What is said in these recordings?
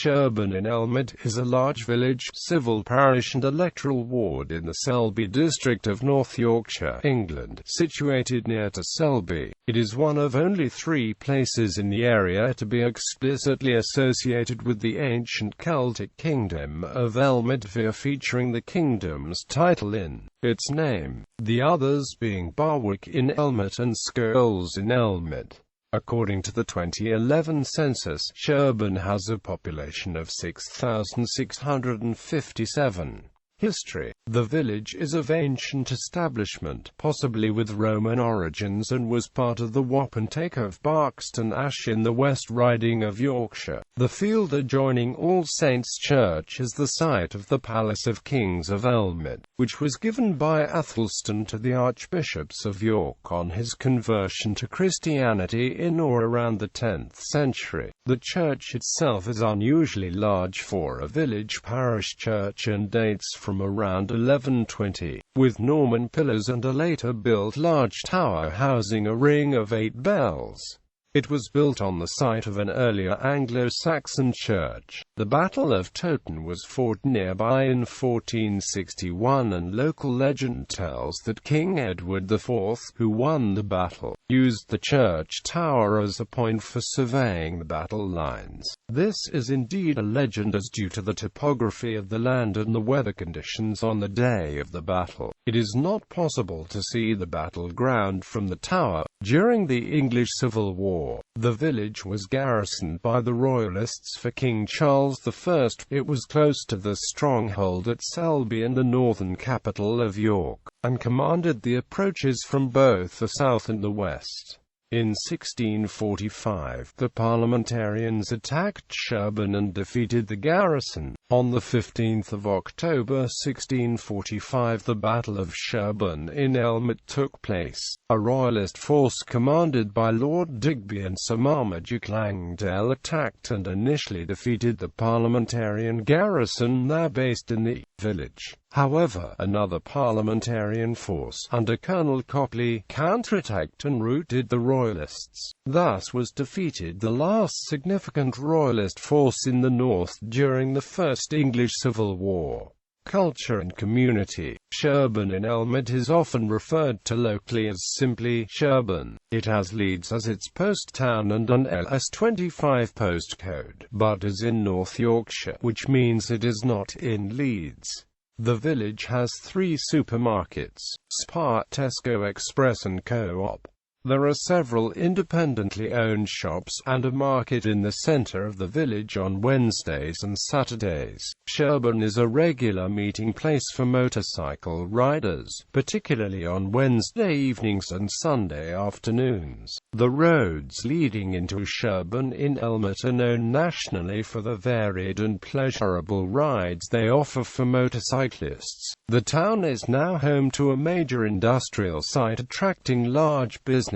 Sherburn-in-Elmet is a large village, civil parish and electoral ward in the Selby district of North Yorkshire, England, situated near to Selby. It is one of only 3 places in the area to be explicitly associated with the ancient Celtic kingdom of Ailment featuring the kingdom's title in its name, the others being Barwick-in-Elmet and Scholes-in-Elmet. According to the 2011 census, Sherbourne has a population of 6,657. History. The village is of ancient establishment, possibly with Roman origins, and was part of the wapentake of Barkston Ash in the West Riding of Yorkshire. The field adjoining All Saints' Church is the site of the Palace of Kings of Ailment, which was given by Athelstan to the Archbishops of York on his conversion to Christianity in or around the 10th century. The church itself is unusually large for a village parish church and dates from around 1120, with Norman pillars and a later-built large tower housing a ring of 8 bells. It was built on the site of an earlier Anglo-Saxon church. The Battle of Towton was fought nearby in 1461, and local legend tells that King Edward IV, who won the battle, used the church tower as a point for surveying the battle lines. This is indeed a legend, as due to the topography of the land and the weather conditions on the day of the battle, it is not possible to see the battleground from the tower. During the English Civil War, the village was garrisoned by the Royalists for King Charles I. It was close to the stronghold at Selby and the northern capital of York, and commanded the approaches from both the south and the west. In 1645, the parliamentarians attacked Sherburne and defeated the garrison. On 15 October 1645, the Battle of Sherburn-in-Elmet took place. A royalist force commanded by Lord Digby and Sir Marmaduke Langdale attacked and initially defeated the parliamentarian garrison there based in the village. However, another parliamentarian force, under Colonel Copley, counterattacked and routed the royalists. Thus was defeated the last significant royalist force in the north during the First English Civil War. Culture and community. Sherburn-in-Elmet is often referred to locally as simply Sherburne. It has Leeds as its post town and an LS25 postcode, but is in North Yorkshire, which means it is not in Leeds. The village has 3 supermarkets: Spar, Tesco Express and Co-op. There are several independently owned shops, and a market in the centre of the village on Wednesdays and Saturdays. Sherburne is a regular meeting place for motorcycle riders, particularly on Wednesday evenings and Sunday afternoons. The roads leading into Sherburn-in-Elmet are known nationally for the varied and pleasurable rides they offer for motorcyclists. The town is now home to a major industrial site attracting large businesses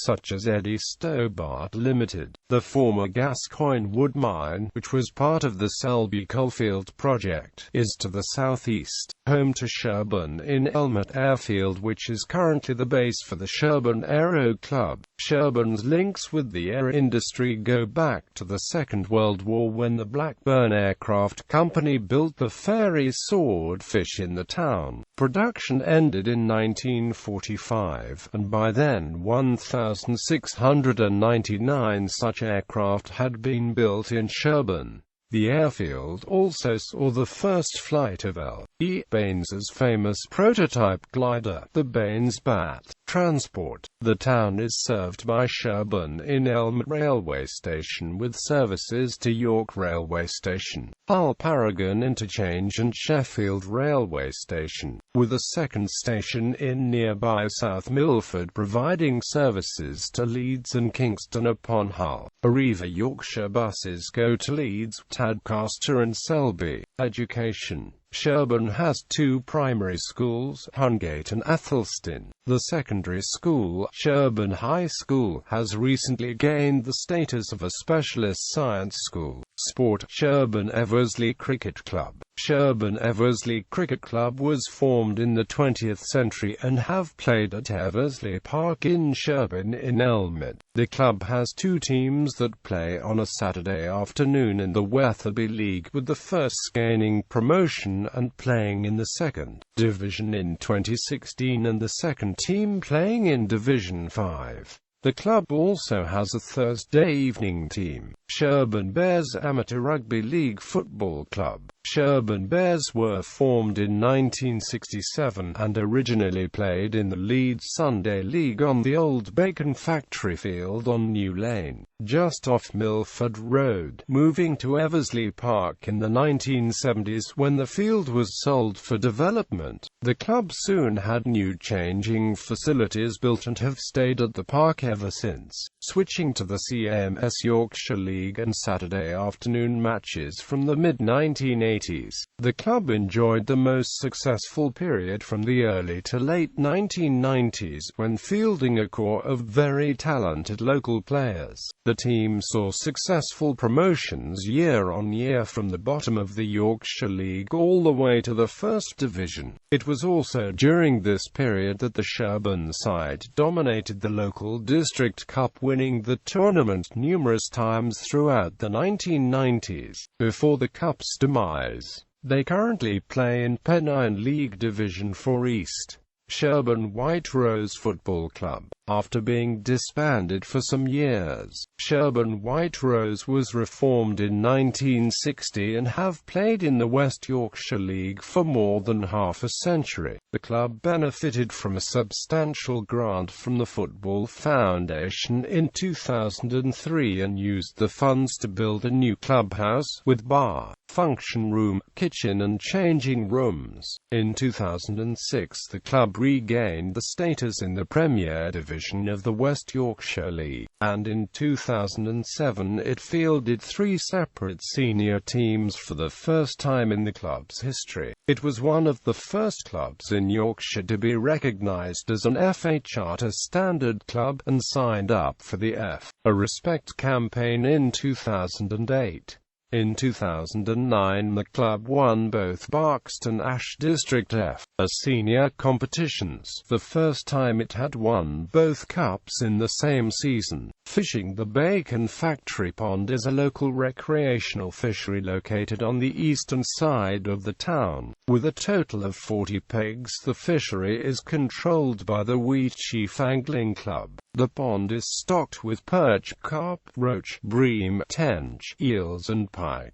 such as Eddie Stobart Limited, the former Gascoigne wood mine, which was part of the Selby coalfield project, is to the southeast. Home to Sherburn-in-Elmet Airfield, which is currently the base for the Sherburne Aero Club. Sherburne's links with the air industry go back to the Second World War, when the Blackburn Aircraft Company built the Fairey Swordfish in the town. Production ended in 1945, and by then 1,699 such aircraft had been built in Sherburne. The airfield also saw the first flight of L.E. Baines's famous prototype glider, the Baines Bat. Transport. The town is served by Sherburn-in-Elmet railway station with services to York railway station, Hull Paragon interchange and Sheffield railway station, with a second station in nearby South Milford providing services to Leeds and Kingston upon Hull. Arriva Yorkshire buses go to Leeds, Tadcaster and Selby. Education. Sherburne has 2 primary schools, Hungate and Athelstan. The secondary school, Sherburne High School, has recently gained the status of a specialist science school. Sport: Sherburn-Eversley Cricket Club. Sherburn-Eversley Cricket Club was formed in the 20th century and have played at Eversley Park in Sherburn-in-Elmet. The club has two teams that play on a Saturday afternoon in the Wetherby League, with the first gaining promotion and playing in the second division in 2016 and the second team playing in Division 5. The club also has a Thursday evening team, Sherburne Bears Amateur Rugby League Football Club. Sherburne Bears were formed in 1967 and originally played in the Leeds Sunday League on the old bacon factory field on New Lane, just off Milford Road, moving to Eversley Park in the 1970s when the field was sold for development. The club soon had new changing facilities built and have stayed at the park ever since, switching to the CMS Yorkshire League and Saturday afternoon matches from the mid-1980s. The club enjoyed the most successful period from the early to late 1990s when fielding a core of very talented local players. The team saw successful promotions year on year from the bottom of the Yorkshire League all the way to the First Division. It was also during this period that the Sherburne side dominated the local District Cup, winning the tournament numerous times throughout the 1990s. Before the cup's demise, they currently play in Pennine League Division 4 East. Sherburne White Rose Football Club. After being disbanded for some years, Sherburne White Rose was reformed in 1960 and have played in the West Yorkshire League for more than half a century. The club benefited from a substantial grant from the Football Foundation in 2003 and used the funds to build a new clubhouse, with bar, function room, kitchen and changing rooms. In 2006 the club regained the status in the Premier Division of the West Yorkshire League, and in 2007 it fielded three separate senior teams for the first time in the club's history. It was one of the first clubs in Yorkshire to be recognised as an FA Charter Standard club, and signed up for the A Respect campaign in 2008. In 2009 the club won both Berkshire and Ash District F senior competitions, the first time it had won both cups in the same season. Fishing: the Bacon Factory Pond is a local recreational fishery located on the eastern side of the town. With a total of 40 pegs, the fishery is controlled by the Wheatsheaf Angling Club. The pond is stocked with perch, carp, roach, bream, tench, eels and pike.